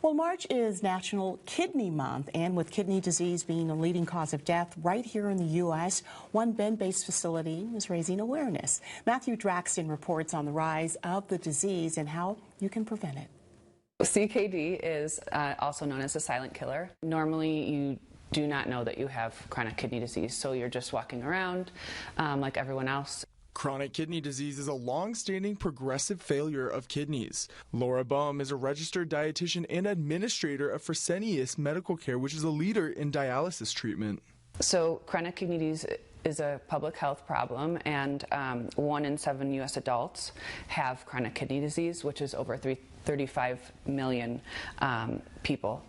Well, March is National Kidney Month, and with kidney disease being a leading cause of death right here in the U.S., one Bend-based facility is raising awareness. Matthew Draxton reports on the rise of the disease and how you can prevent it. CKD is also known as a silent killer. Normally, you do not know that you have chronic kidney disease, so you're just walking around like everyone else. Chronic kidney disease is a long-standing progressive failure of kidneys. Laura Boehm is a registered dietitian and administrator of Fresenius Medical Care, which is a leader in dialysis treatment. So chronic kidney disease is a public health problem, and 1 in 7 U.S. adults have chronic kidney disease, which is over 35 million people.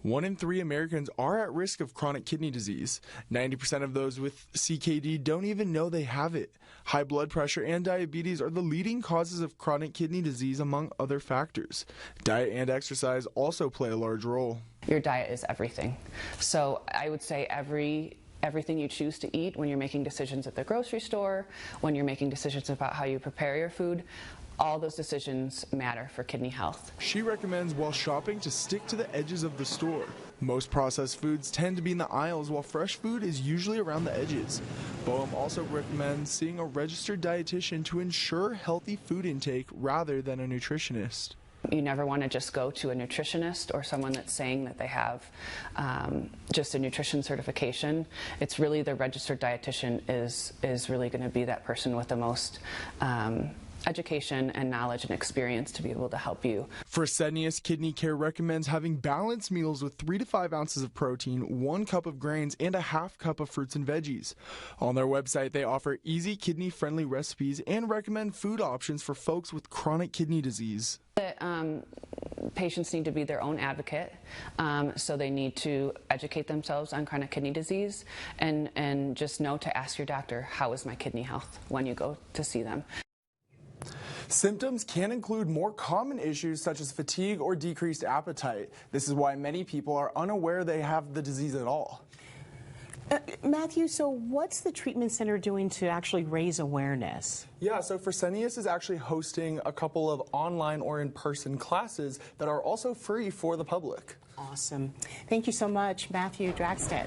1 in 3 Americans are at risk of chronic kidney disease. 90% of those with CKD don't even know they have it. High blood pressure and diabetes are the leading causes of chronic kidney disease, among other factors. Diet and exercise also play a large role. Your diet is everything. So I would say everything you choose to eat when you're making decisions at the grocery store, when you're making decisions about how you prepare your food, all those decisions matter for kidney health. She recommends while shopping to stick to the edges of the store. Most processed foods tend to be in the aisles, while fresh food is usually around the edges. Boehm also recommends seeing a registered dietitian to ensure healthy food intake rather than a nutritionist. You never want to just go to a nutritionist or someone that's saying that they have just a nutrition certification. It's really the registered dietitian is really going to be that person with the most education and knowledge and experience to be able to help you. Fresenius Kidney Care recommends having balanced meals with 3 to 5 ounces of protein, 1 cup of grains, and a half cup of fruits and veggies. On their website, they offer easy kidney-friendly recipes and recommend food options for folks with chronic kidney disease. Patients need to be their own advocate, so they need to educate themselves on chronic kidney disease and just know to ask your doctor, how is my kidney health, when you go to see them. Symptoms can include more common issues such as fatigue or decreased appetite. This is why many people are unaware they have the disease at all. Matthew, so what's the treatment center doing to actually raise awareness? Yeah, so Fresenius is actually hosting a couple of online or in-person classes that are also free for the public. Awesome. Thank you so much, Matthew Draxton.